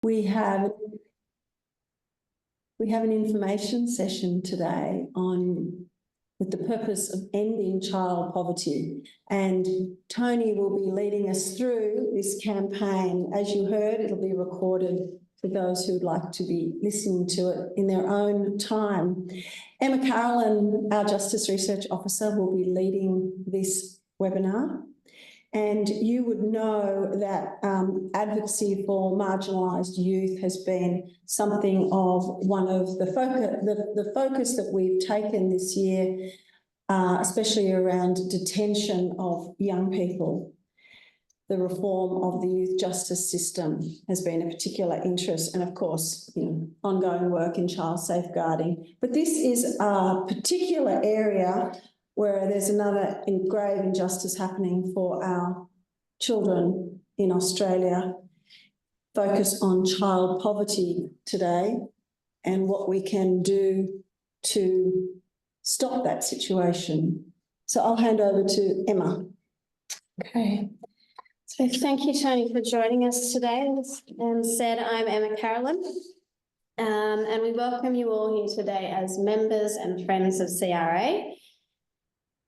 We have an information session today with the purpose of ending child poverty, and Tony will be leading us through this campaign. As you heard, it'll be recorded for those who would like to be listening to it in their own time. Emma Carolyn, our Justice Research Officer, will be leading this webinar. And you would know that advocacy for marginalised youth has been something of one of the focus that we've taken this year, especially around detention of young people. The reform of the youth justice system has been a particular interest, and of course, ongoing work in child safeguarding. But this is a particular area where there's another grave injustice happening for our children in Australia. Focus on child poverty today and what we can do to stop that situation. So I'll hand over to Emma. Okay. So thank you, Tony, for joining us today. As said, I'm Emma Carolyn, and we welcome you all here today as members and friends of CRA.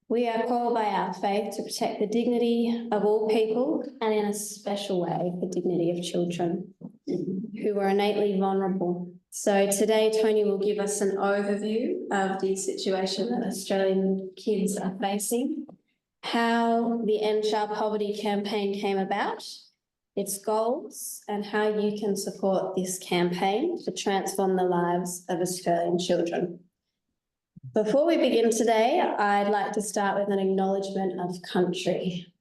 We are called by our faith to protect the dignity of all people, and in a special way, the dignity of children who are innately vulnerable. So today, Tony will give us an overview of the situation that Australian kids are facing, how the End Child Poverty campaign came about, its goals, and how you can support this campaign to transform the lives of Australian children. Before we begin today, I'd like to start with an acknowledgement of country.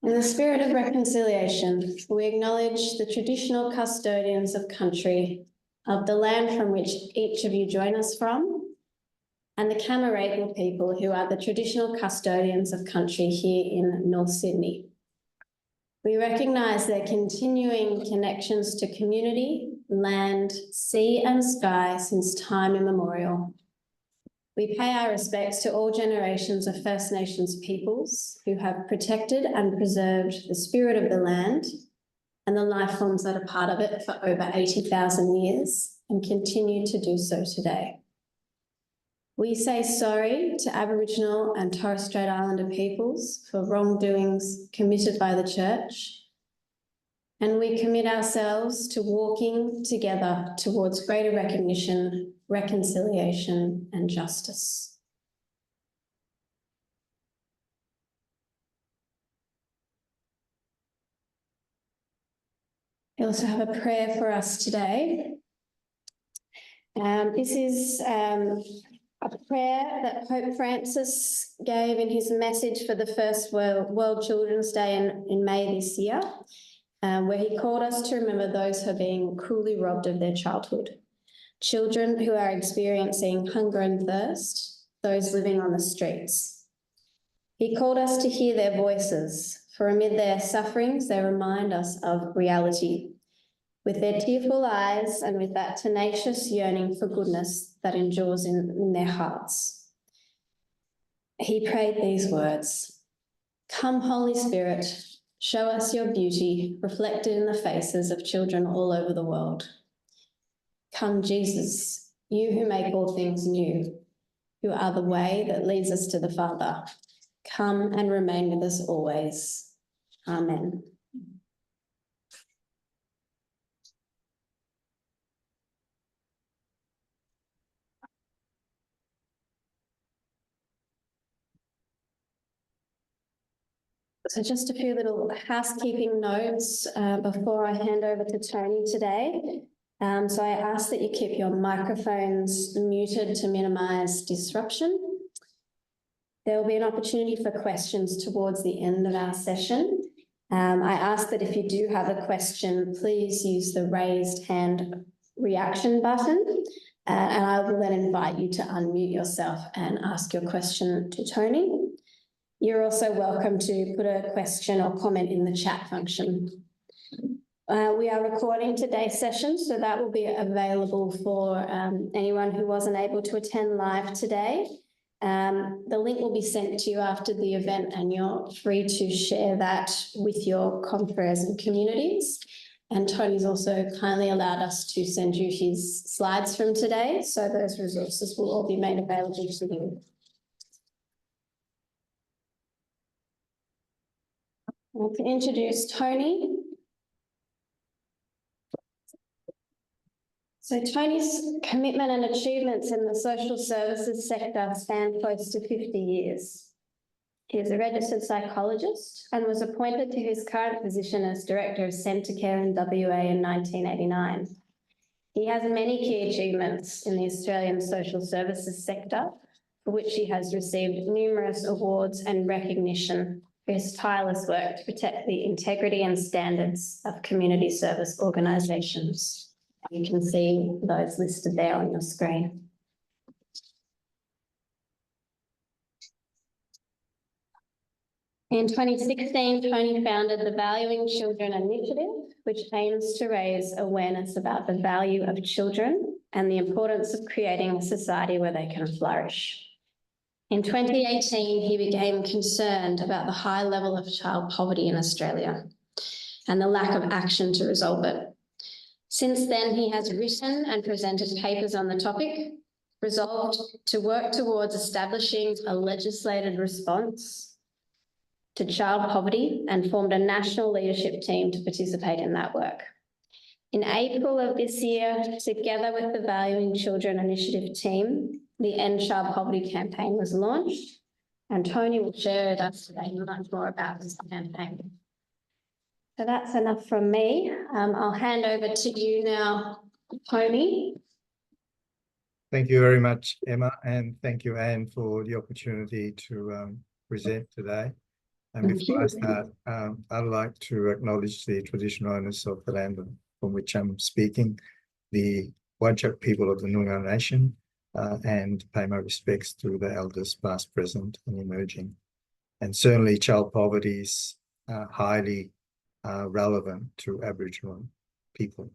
In the spirit of reconciliation, we acknowledge the traditional custodians of country, of the land from which each of you join us from, and the Cammeraygal people who are the traditional custodians of country here in North Sydney. We recognise their continuing connections to community, land, sea and sky since time immemorial. We pay our respects to all generations of First Nations peoples who have protected and preserved the spirit of the land and the life forms that are part of it for over 80,000 years and continue to do so today. We say sorry to Aboriginal and Torres Strait Islander peoples for wrongdoings committed by the Church, and we commit ourselves to walking together towards greater recognition, reconciliation, and justice. I also have a prayer for us today. This is a prayer that Pope Francis gave in his message for the first World Children's Day in May this year, where he called us to remember those who are being cruelly robbed of their childhood, children who are experiencing hunger and thirst, those living on the streets. He called us to hear their voices, for amid their sufferings, they remind us of reality, with their tearful eyes and with that tenacious yearning for goodness that endures in their hearts. He prayed these words, "Come, Holy Spirit, show us your beauty reflected in the faces of children all over the world. Come, Jesus, you who make all things new, who are the way that leads us to the Father. Come and remain with us always. Amen." So just a few little housekeeping notes before I hand over to Tony today. So I ask that you keep your microphones muted to minimise disruption. There will be an opportunity for questions towards the end of our session. I ask that if you do have a question, please use the raised hand reaction button, and I will then invite you to unmute yourself and ask your question to Tony. You're also welcome to put a question or comment in the chat function. We are recording today's session, so that will be available for anyone who wasn't able to attend live today. The link will be sent to you after the event, and you're free to share that with your confreres and communities. And Tony's also kindly allowed us to send you his slides from today, so those resources will all be made available to you. I want to introduce Tony. So Tony's commitment and achievements in the social services sector span close to 50 years. He is a registered psychologist and was appointed to his current position as Director of Centre Care in WA in 1989. He has many key achievements in the Australian social services sector, for which he has received numerous awards and recognition for his tireless work to protect the integrity and standards of community service organisations. You can see those listed there on your screen. In 2016, Tony founded the Valuing Children Initiative, which aims to raise awareness about the value of children and the importance of creating a society where they can flourish. In 2018, he became concerned about the high level of child poverty in Australia and the lack of action to resolve it. Since then, he has written and presented papers on the topic, resolved to work towards establishing a legislated response to child poverty, and formed a national leadership team to participate in that work. In April of this year, together with the Valuing Children Initiative team, the End Child Poverty campaign was launched, and Tony will share with us today much more about this campaign. So that's enough from me. I'll hand over to you now, Tony. Thank you very much, Emma, and thank you, Anne, for the opportunity to present today. And before I start, I'd like to acknowledge the traditional owners of the land from which I'm speaking, the Whadjuk people of the Noongar Nation, and pay my respects to the elders past, present and emerging. And certainly child poverty is highly relevant to Aboriginal people,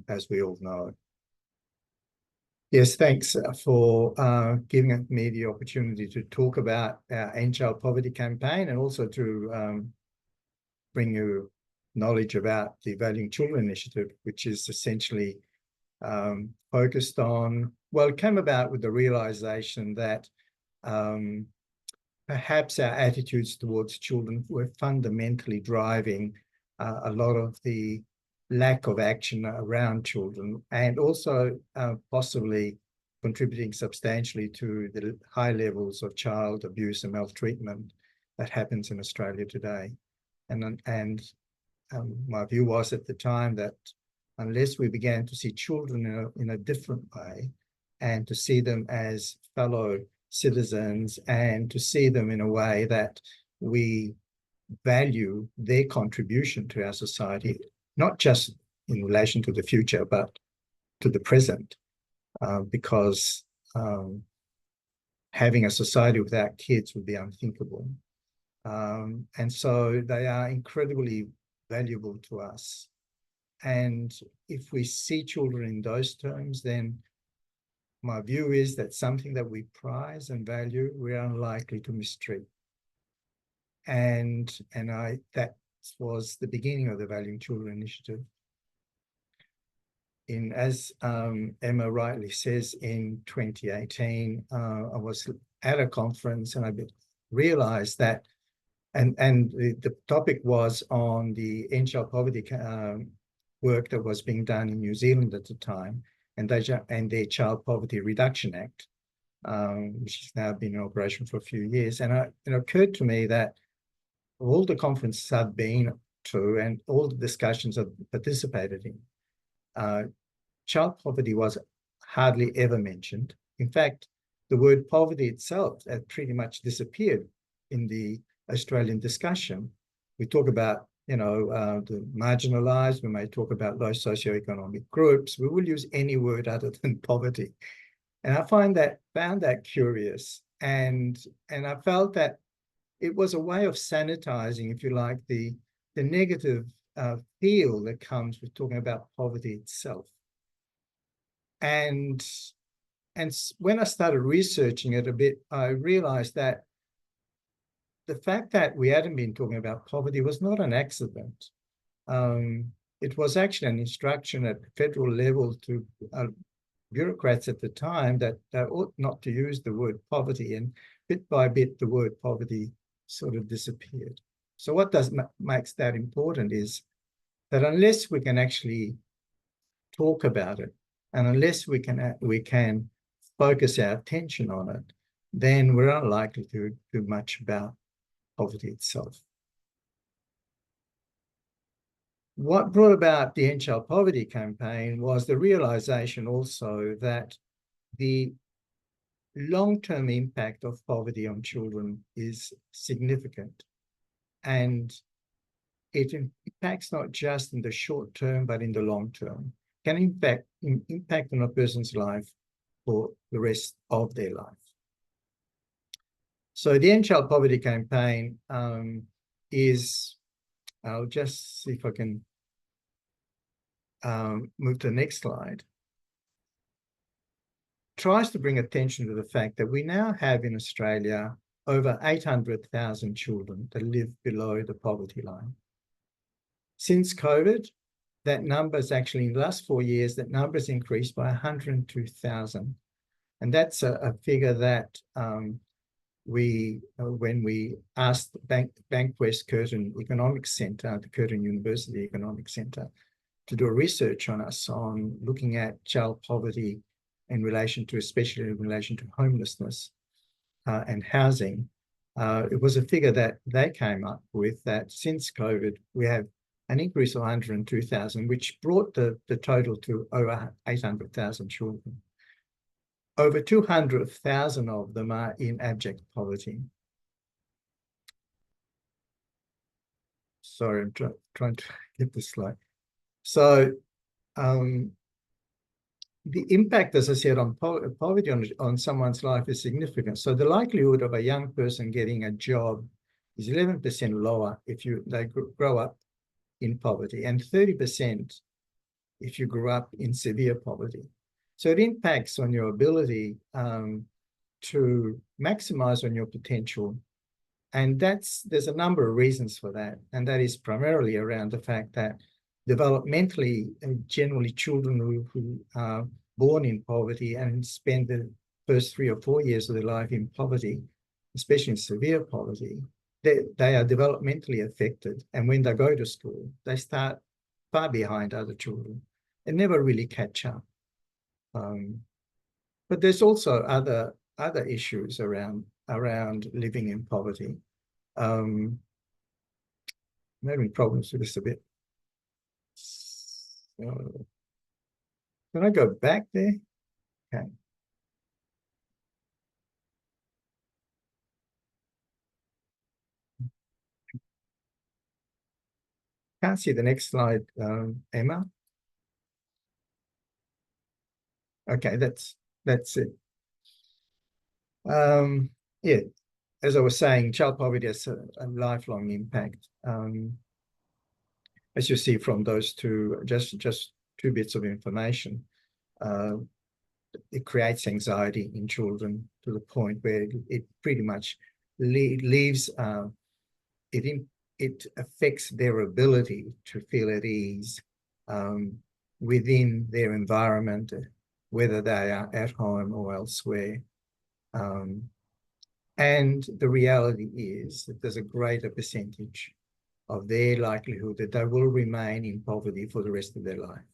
as we all know. Yes, thanks for giving me the opportunity to talk about our End Child Poverty campaign, and also to bring you knowledge about the Valuing Children Initiative, which is essentially focused on, well, it came about with the realization that perhaps our attitudes towards children were fundamentally driving a lot of the lack of action around children, and also possibly contributing substantially to the high levels of child abuse and maltreatment that happens in Australia today. And my view was at the time that unless we began to see children in a different way, and to see them as fellow citizens, and to see them in a way that we value their contribution to our society, not just in relation to the future, but to the present, because having a society without kids would be unthinkable. And so they are incredibly valuable to us. And if we see children in those terms, then my view is that something that we prize and value, we're unlikely to mistreat. And that was the beginning of the Valuing Children Initiative. As Emma rightly says, in 2018, I was at a conference, and I realized that, and the topic was on the End Child Poverty work that was being done in New Zealand at the time, and their Child Poverty Reduction Act, which has now been in operation for a few years. And it occurred to me that all the conferences I've been to and all the discussions I've participated in, child poverty was hardly ever mentioned. In fact, the word poverty itself had pretty much disappeared in the Australian discussion. We talk about, the marginalised, we may talk about low socioeconomic groups. We will use any word other than poverty. And I found that curious. And I felt that it was a way of sanitizing, if you like, the negative feel that comes with talking about poverty itself. And when I started researching it a bit, I realized that the fact that we hadn't been talking about poverty was not an accident. It was actually an instruction at the federal level to bureaucrats at the time that they ought not to use the word poverty, and bit by bit the word poverty sort of disappeared. So what makes that important is that unless we can actually talk about it, and unless we can focus our attention on it, then we're unlikely to do much about poverty itself. What brought about the End Child Poverty campaign was the realization also that the long-term impact of poverty on children is significant, and it impacts not just in the short term, but in the long term. Can impact on a person's life for the rest of their life. So the End Child Poverty campaign is, I'll just see if I can move to the next slide, tries to bring attention to the fact that we now have in Australia over 800,000 children that live below the poverty line. Since COVID, that number is actually, in the last 4 years, that number has increased by 102,000. And that's a figure that when we asked Bankwest Curtin Economics Centre, the Curtin University Economics Centre, to do a research on us on looking at child poverty in relation to, especially in relation to homelessness and housing, it was a figure that they came up with, that since COVID, we have an increase of 102,000, which brought the total to over 800,000 children. Over 200,000 of them are in abject poverty. Sorry, I'm trying to get this slide. So the impact, as I said, on poverty on someone's life is significant. So the likelihood of a young person getting a job is 11% lower if they grow up in poverty, and 30% if you grew up in severe poverty. So it impacts on your ability to maximize on your potential. And there's a number of reasons for that. And that is primarily around the fact that developmentally, generally children who are born in poverty and spend the first 3 or 4 years of their life in poverty, especially in severe poverty, they are developmentally affected. And when they go to school, they start far behind other children and never really catch up. But there's also other issues around living in poverty. I'm having problems with this a bit. So, can I go back there? Okay. Can't see the next slide, Emma. Okay, that's it. Yeah, as I was saying, child poverty has a lifelong impact. As you see from those two, just 2 bits of information, it creates anxiety in children to the point where it pretty much leaves, it affects their ability to feel at ease within their environment, whether they are at home or elsewhere. And the reality is that there's a greater percentage of their likelihood that they will remain in poverty for the rest of their life.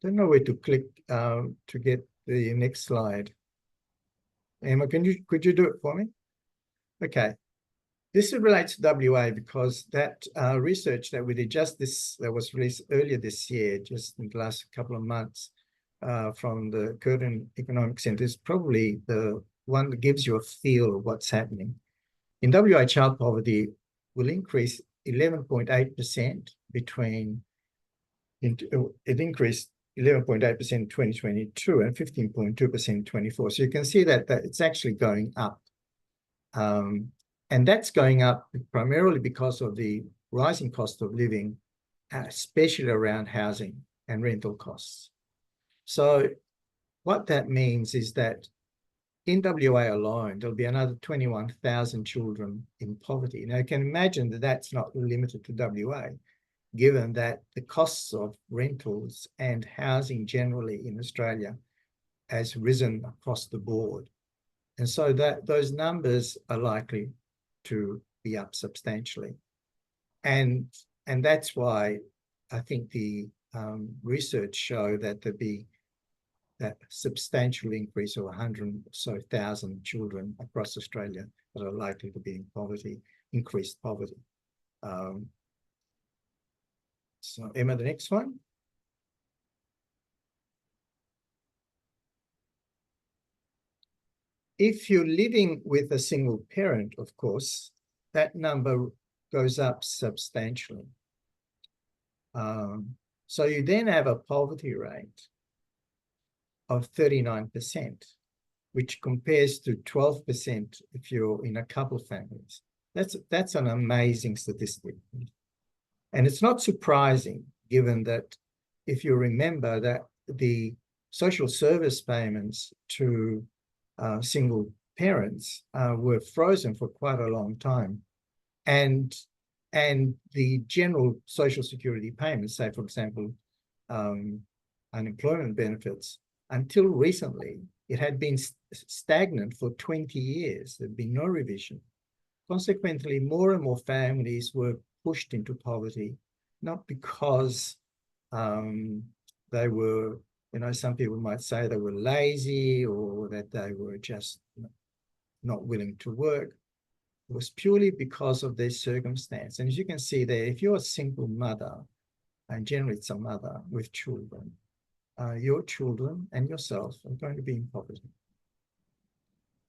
Don't know where to click to get the next slide. Emma, could you do it for me? Okay. This relates to WA because that research that we did that was released earlier this year, just in the last couple of months, from the Curtin Economic Centre, is probably the one that gives you a feel of what's happening. In WA, child poverty will increase 11.8% it increased 11.8% in 2022 and 15.2% in 2024. So you can see that it's actually going up. And that's going up primarily because of the rising cost of living, especially around housing and rental costs. So what that means is that in WA alone, there'll be another 21,000 children in poverty. Now, you can imagine that that's not limited to WA, given that the costs of rentals and housing generally in Australia has risen across the board. And so that those numbers are likely to be up substantially. And that's why I think the research show that there'd be that substantial increase of 100,000 or so children across Australia that are likely to be in poverty, increased poverty. So Emma, the next one. If you're living with a single parent, of course, that number goes up substantially. So you then have a poverty rate of 39%, which compares to 12% if you're in a couple families. That's an amazing statistic. And it's not surprising, given that if you remember that the social service payments to single parents were frozen for quite a long time. And the general social security payments, say, for example, unemployment benefits, until recently, it had been stagnant for 20 years. There'd been no revision. Consequently, more and more families were pushed into poverty, not because they were, some people might say they were lazy or that they were just not willing to work. It was purely because of their circumstance. And as you can see there, if you're a single mother, and generally it's a mother with children, your children and yourself are going to be in poverty.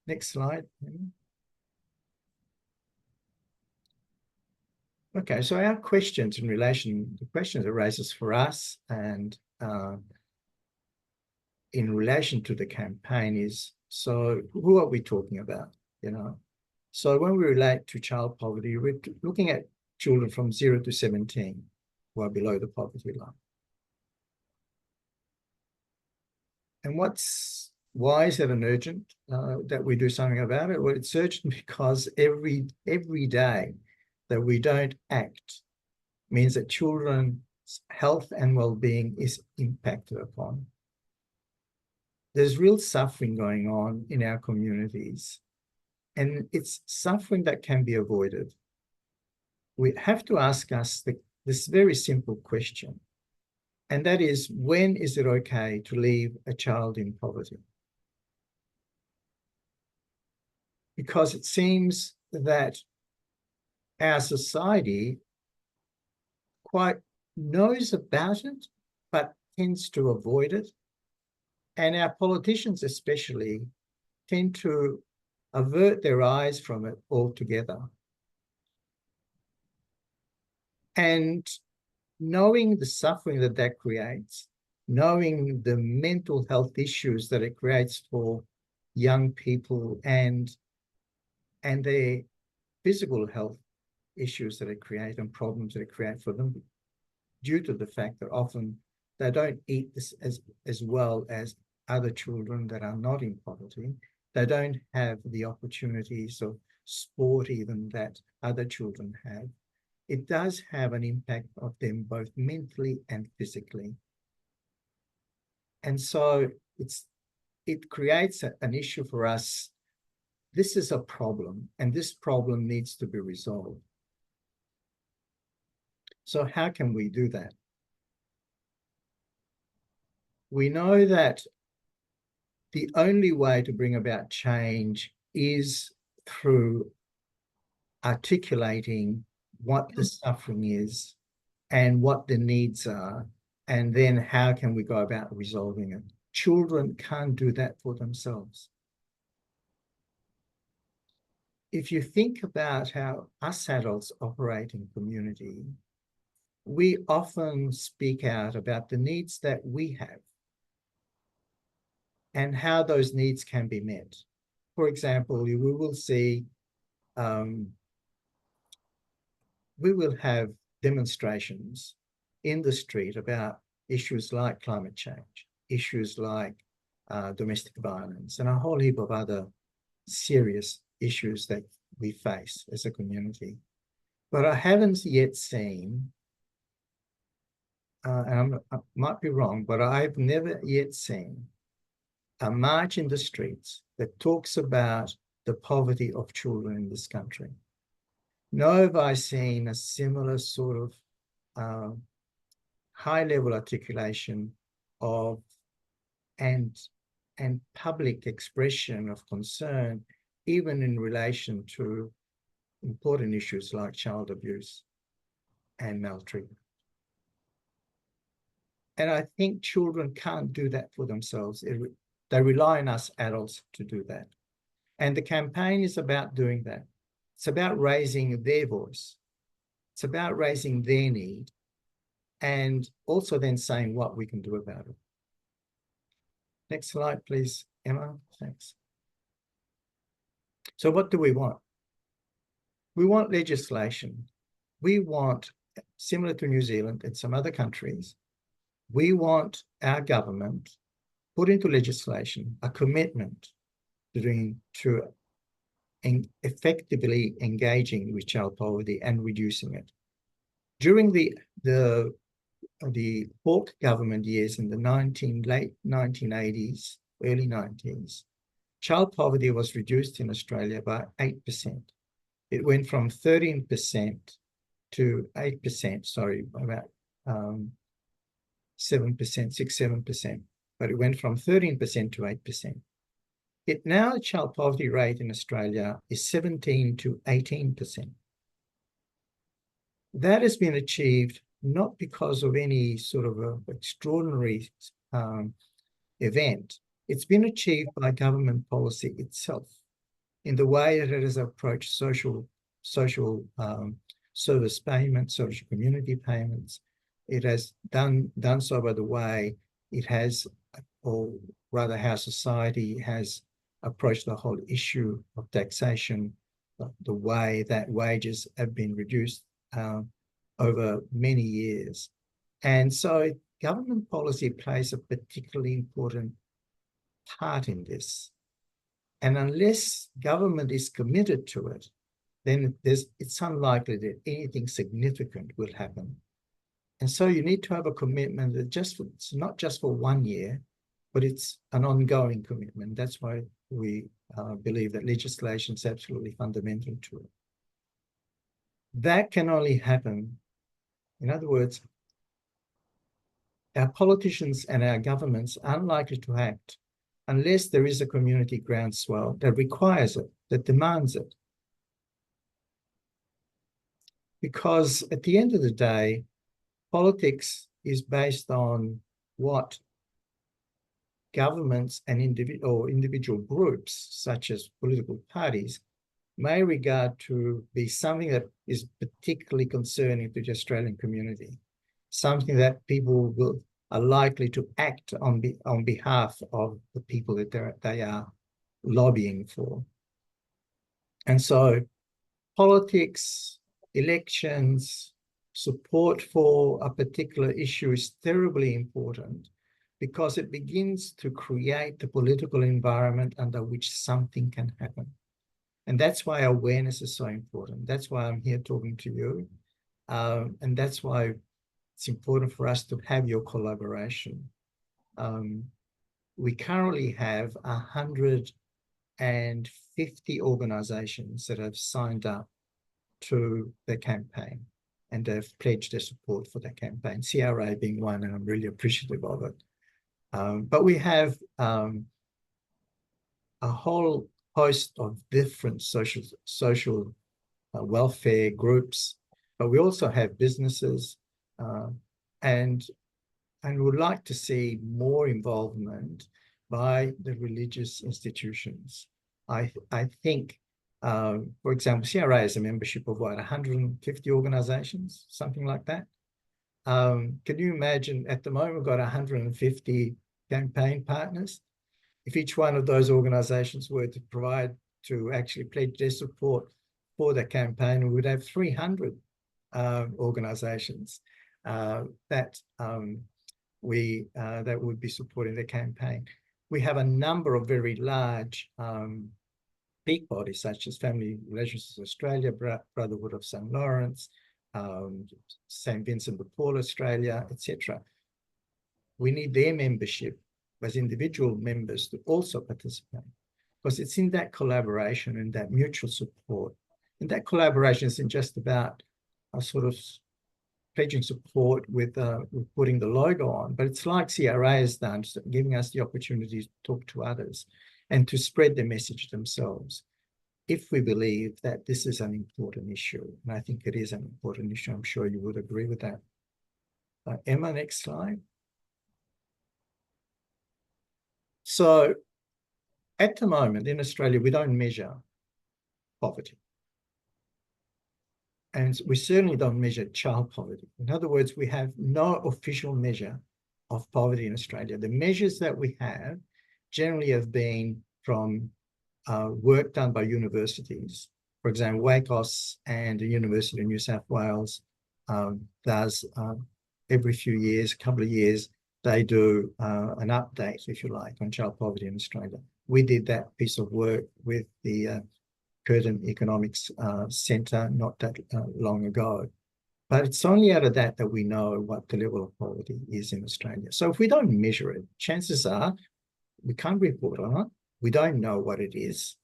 Next slide. Okay, so our questions in relation, the questions it raises for us and in relation to the campaign is, so who are we talking about, So when we relate to child poverty, we're looking at children from 0 to 17 who are below the poverty line. And why is it an urgent that we do something about it? Well, it's urgent because every day that we don't act means that children's health and well-being is impacted upon. There's real suffering going on in our communities, and it's suffering that can be avoided. We have to ask us this very simple question, and that is, when is it okay to leave a child in poverty? Because it seems that our society quite knows about it, but tends to avoid it. And our politicians especially tend to avert their eyes from it altogether. And knowing the suffering that creates, knowing the mental health issues that it creates for young people and their physical health issues that it creates and problems that it creates for them, due to the fact that often they don't eat this as well as other children that are not in poverty. They don't have the opportunities of sport even that other children have. It does have an impact of them both mentally and physically. And so it creates an issue for us. This is a problem, and this problem needs to be resolved. So how can we do that? We know that the only way to bring about change is through articulating what the suffering is and what the needs are, and then how can we go about resolving it. Children can't do that for themselves. If you think about how us adults operate in community, we often speak out about the needs that we have and how those needs can be met. For example, we will see we will have demonstrations in the street about issues like climate change, issues like domestic violence, and a whole heap of other serious issues that we face as a community. But I haven't yet seen, and I might be wrong, but I've never yet seen a march in the streets that talks about the poverty of children in this country. Nor have I seen a similar sort of high-level articulation of and public expression of concern, even in relation to important issues like child abuse and maltreatment. And I think children can't do that for themselves. They rely on us adults to do that. And the campaign is about doing that. It's about raising their voice. It's about raising their need, and also then saying what we can do about it. Next slide, please, Emma. Thanks. So what do we want? We want legislation. We want, similar to New Zealand and some other countries, we want our government put into legislation a commitment to effectively engaging with child poverty and reducing it. During the Hawke government years in the late 1980s, early 90s, child poverty was reduced in Australia by 8%. It went from 13% to 8%, sorry, about 7%, but it went from 13% to 8%. Now the child poverty rate in Australia is 17 to 18%. That has been achieved not because of any sort of extraordinary event. It's been achieved by government policy itself in the way that it has approached social service payments, social community payments. It has done so by the way it has, or rather how society has approached the whole issue of taxation, the way that wages have been reduced over many years. And so government policy plays a particularly important part in this. And unless government is committed to it, then it's unlikely that anything significant will happen. And so you need to have a commitment that it's not just for 1 year, but it's an ongoing commitment. That's why we believe that legislation is absolutely fundamental to it. That can only happen, in other words, our politicians and our governments are unlikely to act unless there is a community groundswell that requires it, that demands it. Because at the end of the day, politics is based on what governments and individual groups, such as political parties, may regard to be something that is particularly concerning to the Australian community, something that people are likely to act on behalf of the people that they are lobbying for. And so politics, elections, support for a particular issue is terribly important because it begins to create the political environment under which something can happen. And that's why awareness is so important. That's why I'm here talking to you. And that's why it's important for us to have your collaboration. We currently have 150 organizations that have signed up to the campaign and have pledged their support for the campaign, CRA being one, and I'm really appreciative of it. But we have a whole host of different social welfare groups, but we also have businesses, and would like to see more involvement by the religious institutions. I think, for example, CRA has a membership of what, 150 organizations, something like that. Can you imagine, at the moment, we've got 150 campaign partners. If each one of those organizations were to actually pledge their support for the campaign, we would have 300 organisations that would be supporting the campaign. We have a number of very large peak bodies, such as Family Relations Australia, Brotherhood of St. Lawrence, St. Vincent de Paul Australia, etc. We need their membership as individual members to also participate, because it's in that collaboration and that mutual support. And that collaboration isn't just about a sort of pledging support with putting the logo on, but it's like CRA has done, giving us the opportunity to talk to others and to spread the message themselves, if we believe that this is an important issue. And I think it is an important issue. I'm sure you would agree with that. Emma, next slide. So at the moment in Australia, we don't measure poverty. And we certainly don't measure child poverty. In other words, we have no official measure of poverty in Australia. The measures that we have generally have been from work done by universities. For example, WACOS and the University of New South Wales does every few years, a couple of years, they do an update, if you like, on child poverty in Australia. We did that piece of work with the Curtin Economics Centre not that long ago. But it's only out of that that we know what the level of poverty is in Australia. So if we don't measure it, chances are we can't report on it. We don't know what it is.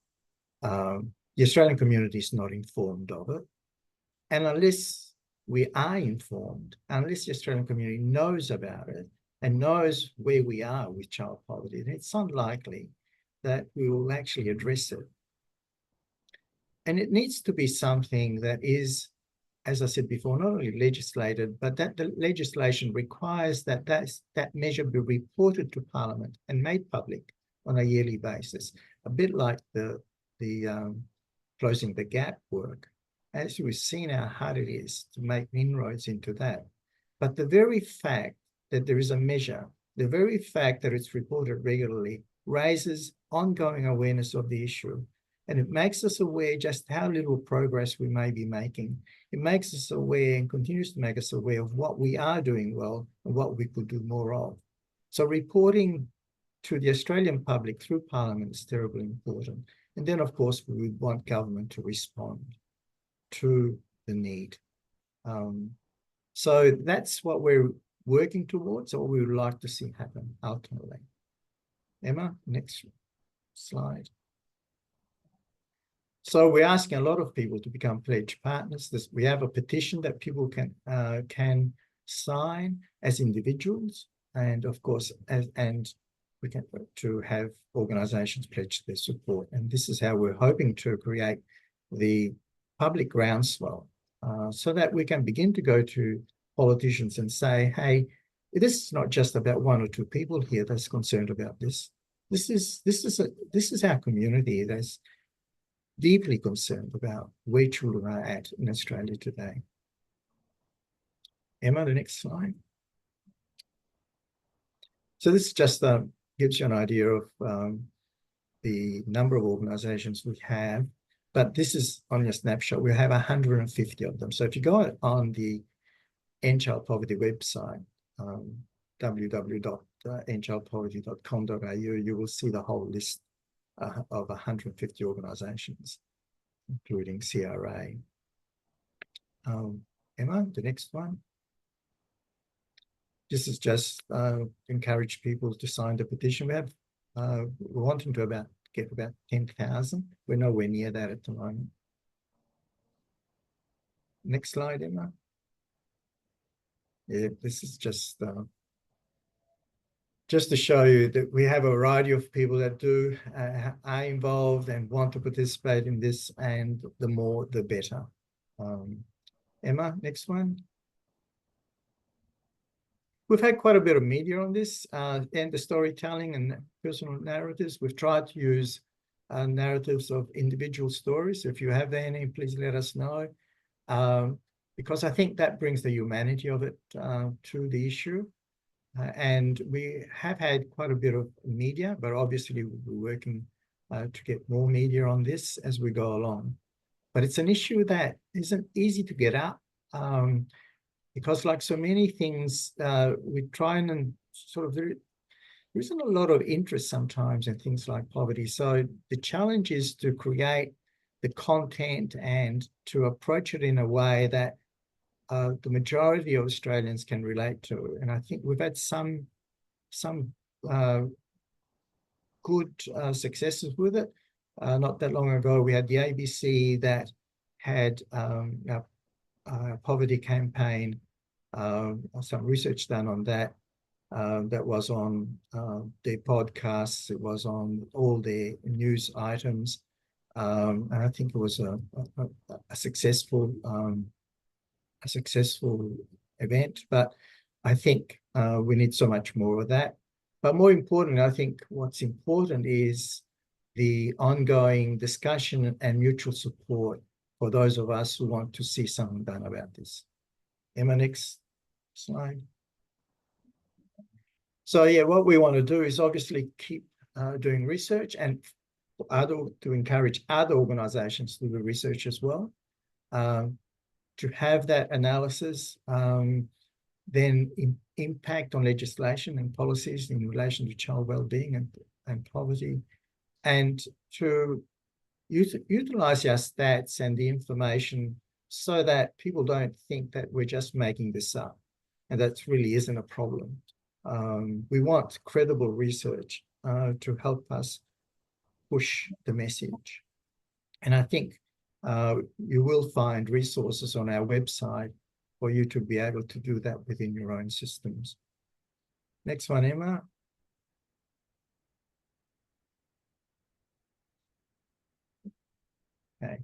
The Australian community is not informed of it. And unless we are informed, unless the Australian community knows about it and knows where we are with child poverty, then it's unlikely that we will actually address it. And it needs to be something that is, as I said before, not only legislated, but that the legislation requires that that measure be reported to Parliament and made public on a yearly basis, a bit like the closing the gap work. As we've seen how hard it is to make inroads into that. But the very fact that there is a measure, the very fact that it's reported regularly, raises ongoing awareness of the issue. And it makes us aware just how little progress we may be making. It makes us aware and continues to make us aware of what we are doing well and what we could do more of. So reporting to the Australian public through Parliament is terribly important. And then, of course, we would want government to respond to the need. So that's what we're working towards, or we would like to see happen ultimately. Emma, next slide. So we're asking a lot of people to become pledge partners. We have a petition that people can sign as individuals, and of course, we can to have organisations pledge their support. And this is how we're hoping to create the public groundswell, so that we can begin to go to politicians and say, hey, this is not just about one or two people here that's concerned about this. This is our community that's deeply concerned about where children are at in Australia today. Emma, the next slide. So this just gives you an idea of the number of organisations we have, but this is only a snapshot. We have 150 of them. So if you go on the End Child Poverty website, www.endchildpoverty.com.au, you will see the whole list of 150 organisations, including CRA. Emma, the next one. This is just encourage people to sign the petition. We have, we're wanting to get about 10,000. We're nowhere near that at the moment. Next slide, Emma. Yeah, this is just to show you that we have a variety of people that are involved and want to participate in this, and the more, the better. Emma, next one. We've had quite a bit of media on this, and the storytelling and personal narratives. We've tried to use narratives of individual stories. If you have any, please let us know, because I think that brings the humanity of it to the issue. And we have had quite a bit of media, but obviously we're working to get more media on this as we go along. but it's an issue that isn't easy to get up, because like so many things, we try and sort of, there isn't a lot of interest sometimes in things like poverty. So the challenge is to create the content and to approach it in a way that the majority of Australians can relate to. And I think we've had some good successes with it. Not that long ago, we had the ABC that had a poverty campaign, some research done on that. That was on their podcasts. It was on all their news items. And I think it was a successful event. But I think we need so much more of that. But more importantly, I think what's important is the ongoing discussion and mutual support for those of us who want to see something done about this. Emma, next slide. So yeah, what we want to do is obviously keep doing research and to encourage other organisations to do research as well, to have that analysis, then impact on legislation and policies in relation to child well-being and poverty, and to utilise our stats and the information so that people don't think that we're just making this up, and that really isn't a problem. We want credible research to help us push the message. And I think you will find resources on our website for you to be able to do that within your own systems. Next one, Emma. Okay.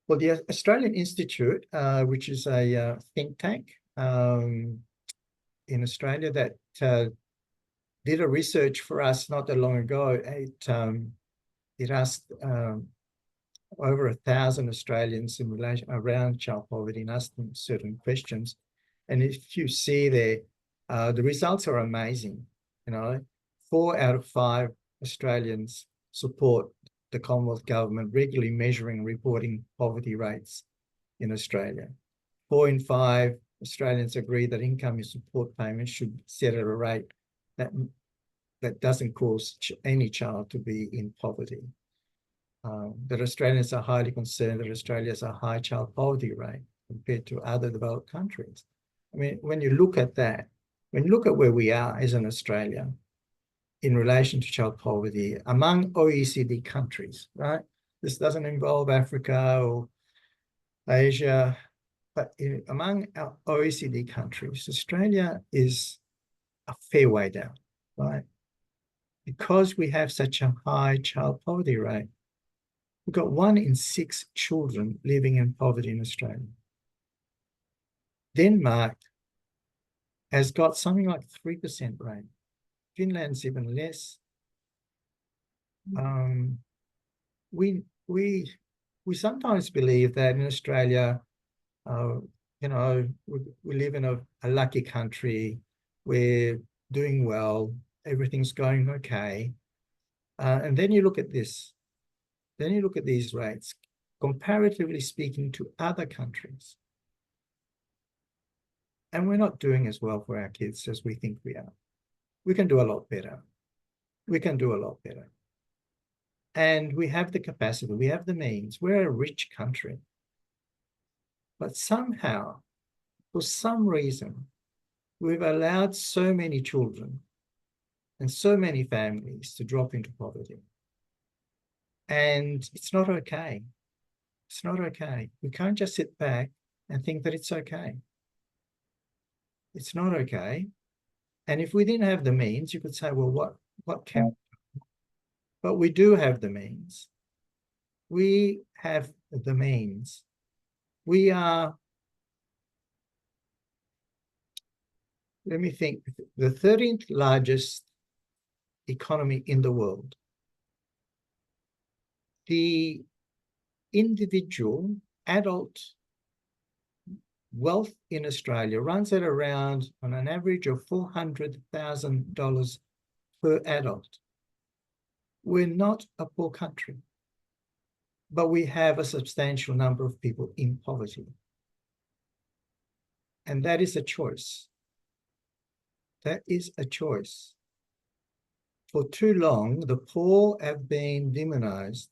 Well, the Australian Institute, which is a think tank in Australia that did a research for us not that long ago. It asked over 1,000 Australians in relation around child poverty and asked them certain questions. And if you see there, the results are amazing. 4 out of 5 Australians support the Commonwealth Government regularly measuring and reporting poverty rates in Australia. 4 in 5 Australians agree that income and support payments should be set at a rate that doesn't cause any child to be in poverty. That Australians are highly concerned that Australia has a high child poverty rate compared to other developed countries. I mean, when you look at that, when you look at where we are as an Australia in relation to child poverty among OECD countries, right? This doesn't involve Africa or Asia, but among our OECD countries, Australia is a fair way down, right? Because we have such a high child poverty rate, we've got 1 in 6 children living in poverty in Australia. Denmark has got something like 3% rate. Finland's even less. We sometimes believe that in Australia, we live in a lucky country. We're doing well. Everything's going okay. And then you look at this. Then you look at these rates, comparatively speaking to other countries. And we're not doing as well for our kids as we think we are. We can do a lot better. We can do a lot better. And we have the capacity, we have the means. We're a rich country. But somehow, for some reason, we've allowed so many children and so many families to drop into poverty. And it's not okay. It's not okay. We can't just sit back and think that it's okay. It's not okay. And if we didn't have the means, you could say, well, what can we do? But we do have the means. We have the means. We are, let me think, the 13th largest economy in the world. The individual adult wealth in Australia runs at around, on an average of $400,000 per adult. We're not a poor country. but we have a substantial number of people in poverty. And that is a choice. That is a choice. For too long, the poor have been demonized.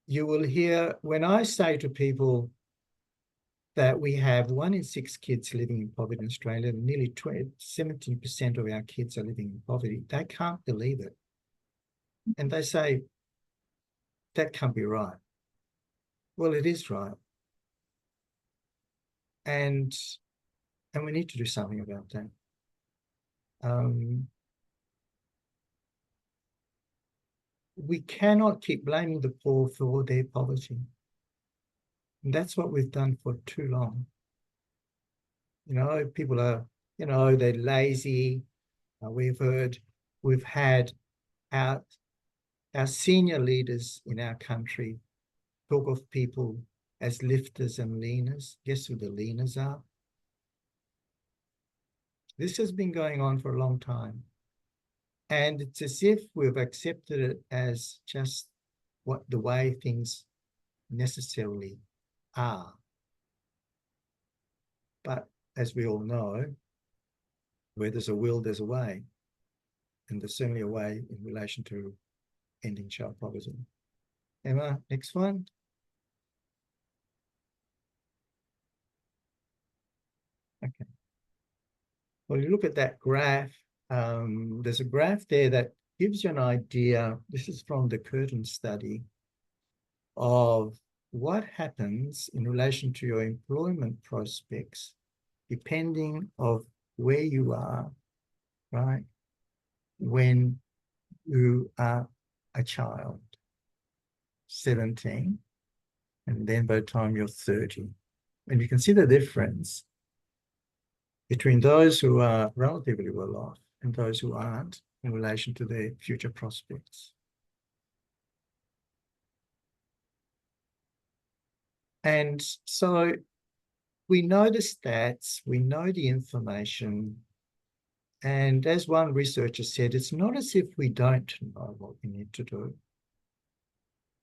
You will hear, when I say to people that we have 1 in 6 kids living in poverty in Australia, nearly 70% of our kids are living in poverty, they can't believe it. And they say, that can't be right. Well, it is right. And we need to do something about that. We cannot keep blaming the poor for their poverty. And that's what we've done for too long. You know, people are, you know, they're lazy. We've had our senior leaders in our country talk of people as lifters and leaners. Guess who the leaners are? This has been going on for a long time. And it's as if we've accepted it as just what the way things necessarily are. But as we all know, where there's a will, there's a way. And there's certainly a way in relation to ending child poverty. Emma, next one. Okay. Well, you look at that graph. There's a graph there that gives you an idea. This is from the Curtin study of what happens in relation to your employment prospects, depending of where you are, right, when you are a child, 17, and then by the time you're 30. And you can see the difference between those who are relatively well off and those who aren't in relation to their future prospects. And so we know the stats, we know the information, and as one researcher said, it's not as if we don't know what we need to do.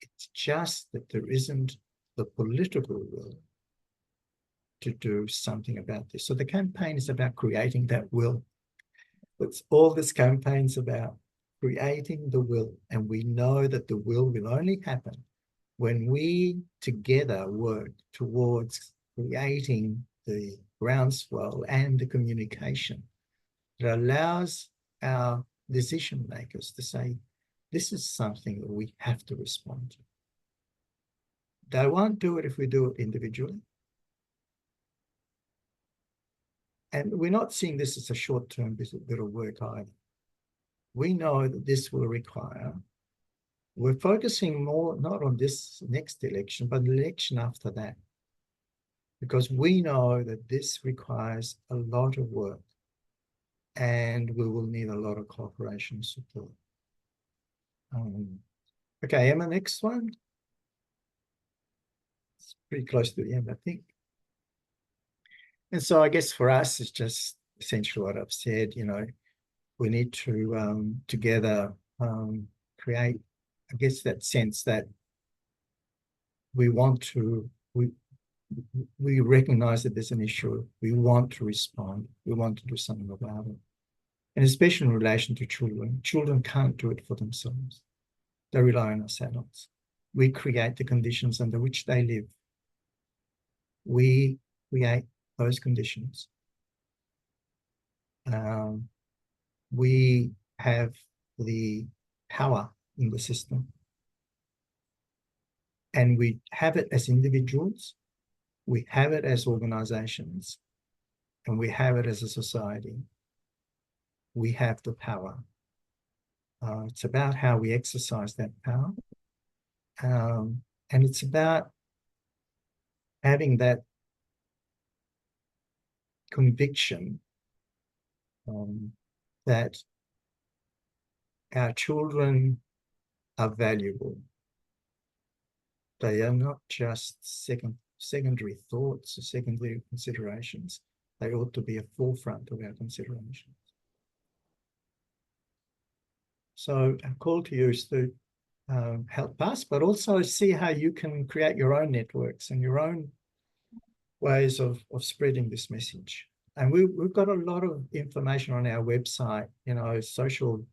It's just that there isn't the political will to do something about this. So the campaign is about creating that will. That's all this campaign's about, creating the will. And we know that the will only happen when we together work towards creating the groundswell and the communication that allows our decision makers to say, this is something that we have to respond to. They won't do it if we do it individually. And we're not seeing this as a short-term bit of work either. We know that this will require, we're focusing more not on this next election, but the election after that. Because we know that this requires a lot of work and we will need a lot of cooperation and support. Okay, Emma, next one. It's pretty close to the end, I think. And so I guess for us, it's just essentially what I've said, you know, we need to together create, I guess, that sense that we want to, we recognize that there's an issue, we want to respond, we want to do something about it. And especially in relation to children. Children can't do it for themselves. They rely on us adults. We create the conditions under which they live. We create those conditions. We have the power in the system. And we have it as individuals, we have it as organizations, and we have it as a society. We have the power. It's about how we exercise that power. And it's about having that conviction that our children are valuable. They are not just secondary thoughts or secondary considerations. They ought to be a forefront of our considerations. So our call to you is to help us, but also see how you can create your own networks and your own ways of spreading this message. And we've got a lot of information on our website, social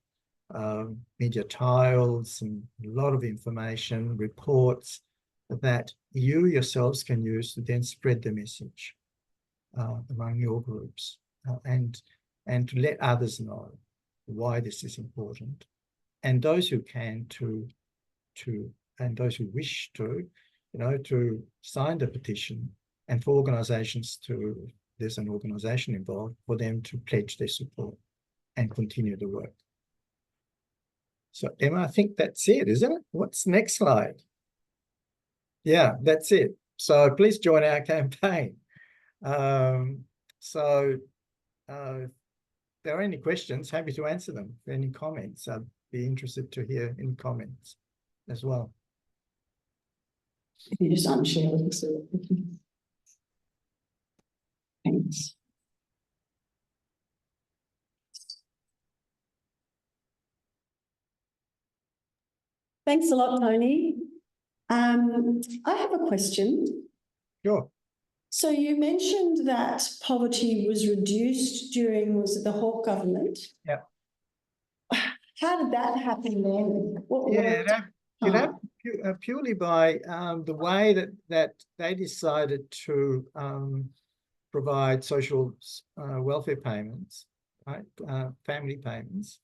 media tiles and a lot of information, reports that you yourselves can use to then spread the message among your groups and to let others know why this is important, and those who can and those who wish to sign the petition, and for organizations there's an organization involved, for them to pledge their support and continue the work. So Emma, I think that's it, isn't it? What's next slide? Yeah, that's it. So please join our campaign. If there are any questions, happy to answer them. Any comments, I'd be interested to hear any comments as well. If you just unshare it. Thanks. Thanks a lot, Tony. I have a question. Sure. So you mentioned that poverty was reduced during, was it the Hawke government? Yeah. How did that happen then? What purely by the way that they decided to provide social welfare payments, right? Family payments.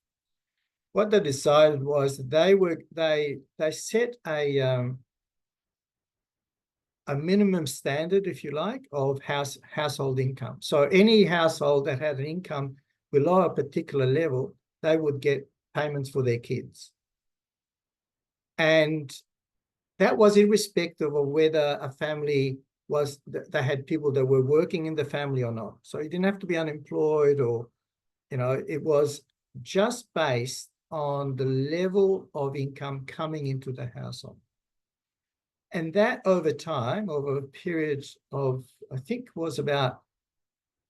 What they decided was they set a minimum standard, if you like, of household income. So any household that had an income below a particular level, they would get payments for their kids. And that was irrespective of whether a family they had people that were working in the family or not. So you didn't have to be unemployed, or, it was just based on the level of income coming into the household. And that over time, over a period of, I think was about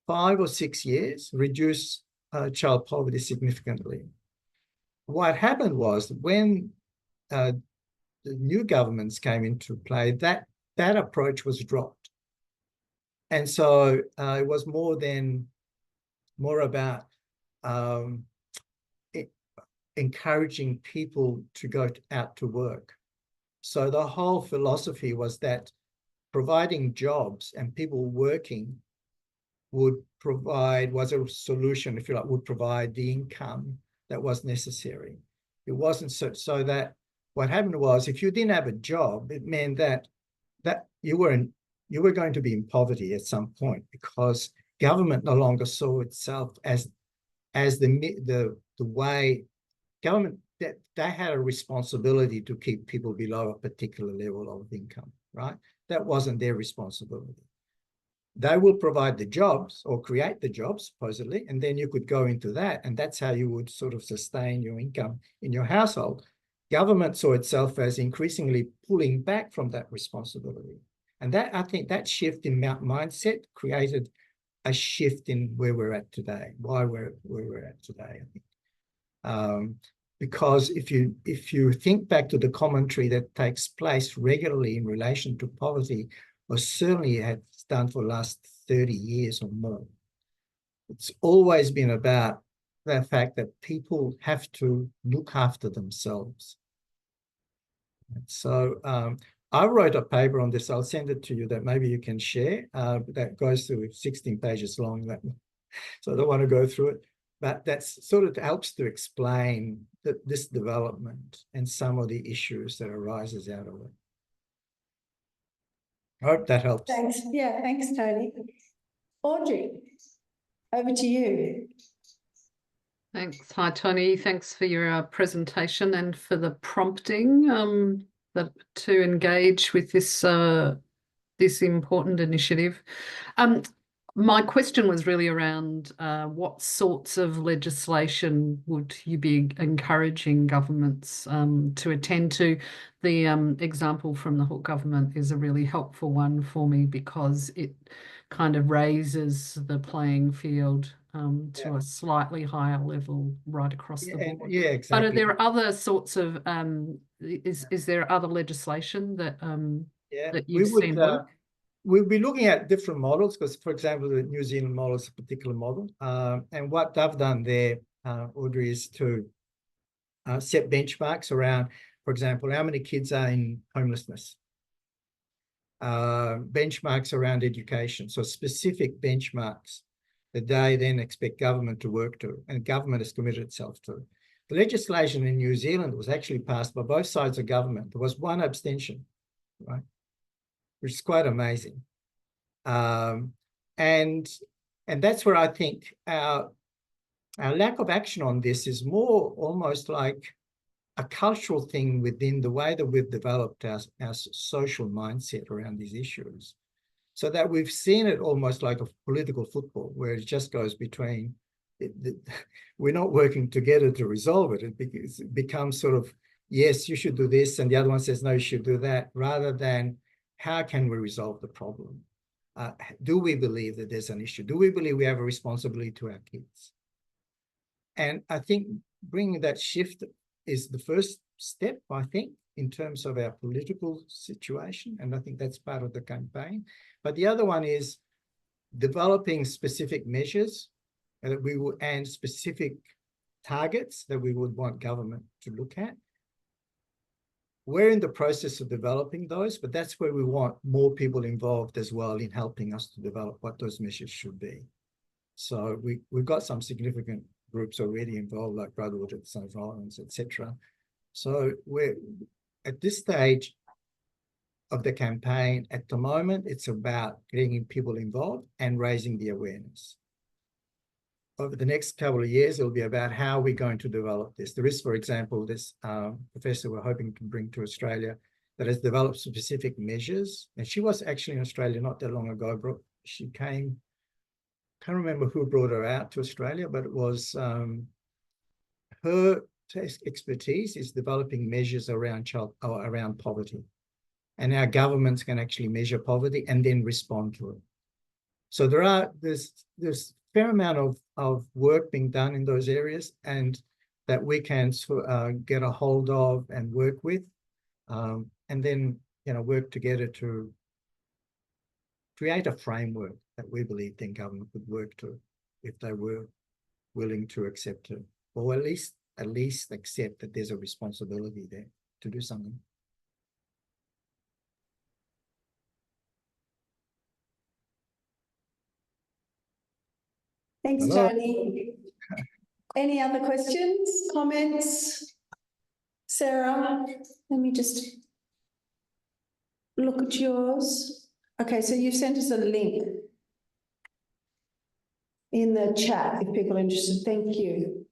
5 or 6 years, reduced child poverty significantly. What happened was when the new governments came into play, that approach was dropped. And so it was more about encouraging people to go out to work. So the whole philosophy was that providing jobs and people working was a solution, if you like, would provide the income that was necessary. It wasn't so that what happened was, if you didn't have a job, it meant that you were going to be in poverty at some point, because government no longer saw itself as the way government, that they had a responsibility to keep people below a particular level of income, right? That wasn't their responsibility. They will provide the jobs or create the jobs, supposedly, and then you could go into that, and that's how you would sort of sustain your income in your household. Government saw itself as increasingly pulling back from that responsibility. And that, I think, that shift in mindset created a shift in where we're at today, why where we're at today, I think. Because if you think back to the commentary that takes place regularly in relation to poverty, or certainly has done for the last 30 years or more, it's always been about the fact that people have to look after themselves. And so I wrote a paper on this. I'll send it to you that maybe you can share. That goes through 16 pages long. So I don't want to go through it. But that sort of helps to explain this development and some of the issues that arises out of it. I hope that helps. Thanks. Yeah, thanks, Tony. Audrey, over to you. Thanks. Hi, Tony. Thanks for your presentation and for the prompting to engage with this this important initiative. My question was really around what sorts of legislation would you be encouraging governments to attend to? The example from the Hawke government is a really helpful one for me, because it kind of raises the playing field to Yeah. a slightly higher level right across the And, board. yeah, But are exactly. there other sorts of is there other legislation that Yeah, that we you've would. seen work? We'll be looking at different models because, for example, the New Zealand model is a particular model. And what they've done there, Audrey, is to set benchmarks around, for example, how many kids are in homelessness, benchmarks around education. So specific benchmarks that they then expect government to work to, and government has committed itself to. The legislation in New Zealand was actually passed by both sides of government. There was one abstention, right? Which is quite amazing. And that's where I think our lack of action on this is more almost like a cultural thing within the way that we've developed our social mindset around these issues, so that we've seen it almost like a political football where it just goes between, we're not working together to resolve it. It becomes sort of, yes, you should do this, and the other one says, no, you should do that, rather than how can we resolve the problem? Do we believe that there's an issue? Do we believe we have a responsibility to our kids? And I think bringing that shift is the first step, I think, in terms of our political situation. And I think that's part of the campaign. But the other one is developing specific measures that we will, and specific targets that we would want government to look at. We're in the process of developing those, but that's where we want more people involved as well in helping us to develop what those measures should be. So we've got some significant groups already involved, like Brotherhood of St. Violence, etc. So we're at this stage of the campaign. At the moment, it's about getting people involved and raising the awareness. Over the next couple of years, it'll be about how we're going to develop this. There is, for example, this professor we're hoping to bring to Australia that has developed specific measures. And she was actually in Australia not that long ago. She came, can't remember who brought her out to Australia, but it was her expertise is developing measures around around poverty. And our governments can actually measure poverty and then respond to it. So there's fair amount of work being done in those areas, and that we can get a hold of and work with, and then work together to create a framework that we believe then government would work to, if they were willing to accept it, or at least accept that there's a responsibility there to do something. Thanks, Hello. Tony. Any other questions, comments? Sarah, let me just look at yours. Okay, so you sent us a link in the chat if people are interested. Thank you.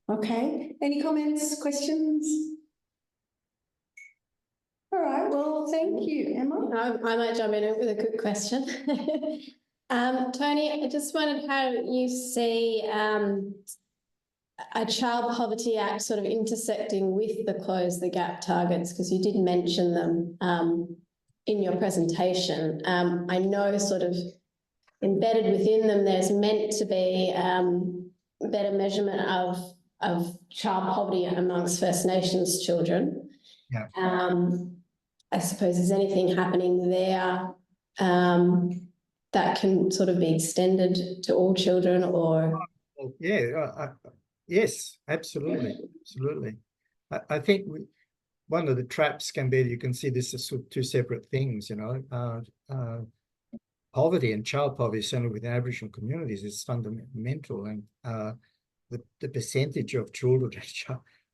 Okay, any comments, questions? All right, well, thank you, Emma. I might jump in with a quick question. Tony, I just wondered how you see a Child Poverty Act sort of intersecting with the Close the Gap targets, because you did mention them in your presentation. I know sort of embedded within them, there's meant to be better measurement of child poverty amongst First Nations children. Yeah. I suppose, is anything happening there that can sort of be extended to all children, or? Yeah, yes, absolutely. I think one of the traps can be, you can see this as two separate things, poverty and child poverty, certainly within Aboriginal communities, is fundamental, and the percentage of children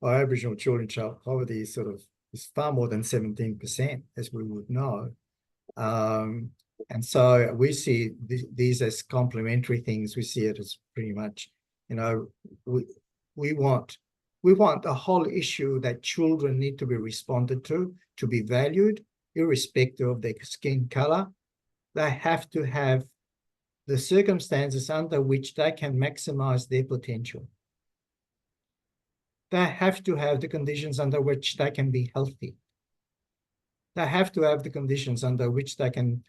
or Aboriginal children child poverty is far more than 17%, as we would know. And so we see these as complementary things. We see it as pretty much, we want the whole issue that children need to be responded to be valued, irrespective of their skin color. They have to have the circumstances under which they can maximize their potential. They have to have the conditions under which they can be healthy. They have to have the conditions under which they can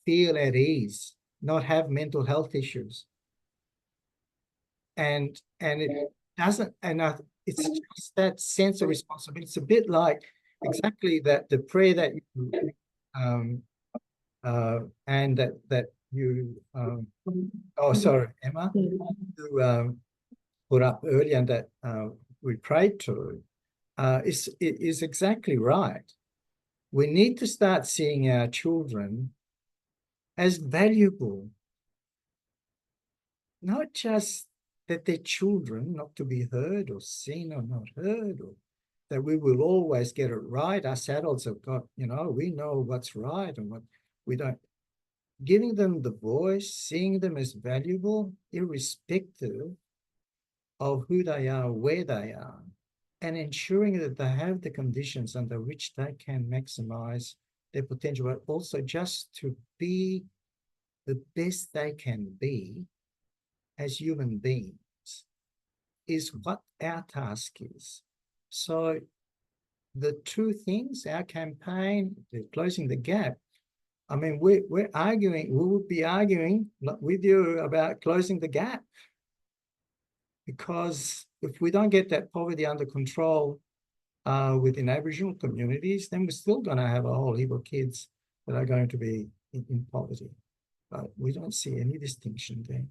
feel at ease, not have mental health issues. And it doesn't, it's just that sense of responsibility. It's a bit like exactly that, the prayer that you, and that you, oh, sorry, Emma, you put up earlier, and that we prayed to, it is exactly right. We need to start seeing our children as valuable, not just that they're children, not to be heard or seen or not heard, or that we will always get it right. Us adults have got, we know what's right and what we don't. Giving them the voice, seeing them as valuable, irrespective of who they are, where they are, and ensuring that they have the conditions under which they can maximize their potential, but also just to be the best they can be as human beings is what our task is. So the two things, our campaign, the closing the gap, I mean, we're arguing, we would be arguing with you about closing the gap, because if we don't get that poverty under control within Aboriginal communities, then we're still going to have a whole heap of kids that are going to be in poverty. But we don't see any distinction there.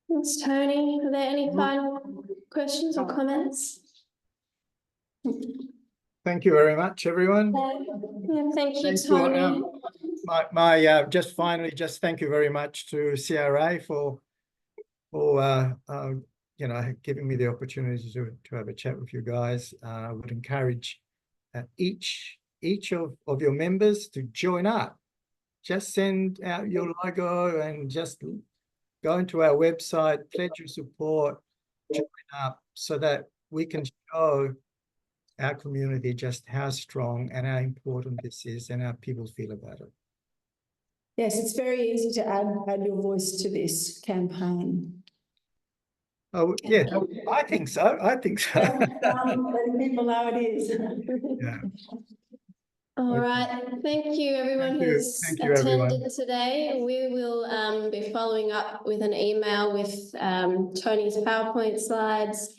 Thanks, Tony. Are there any final questions or comments? Thank you very much, everyone. Yeah, thank you, Thanks Tony. for, just finally, just thank you very much to CRA for giving me the opportunity to have a chat with you guys. I would encourage each of your members to join up. Just send out your logo and just go into our website, pledge your support, join up, so that we can show our community just how strong and how important this is and how people feel about it. Yes, it's very easy to add your voice to this campaign. Oh, yeah, I think so. Letting people know it is. Yeah. All right. Thank you, everyone who's attended everyone. today. We will be following up with an email with Tony's PowerPoint slides,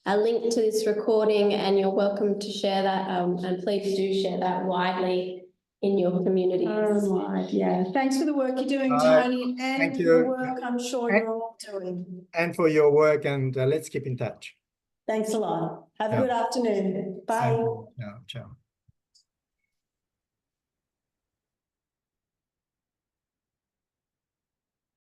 a link to this recording, and you're welcome to share that, and please do share that widely in your communities. Right, yeah. Thanks for the work you're doing, Tony, and the work I'm sure you're all doing. And for your work, and let's keep in touch. Thanks a lot. Have a good afternoon. Bye. Ciao.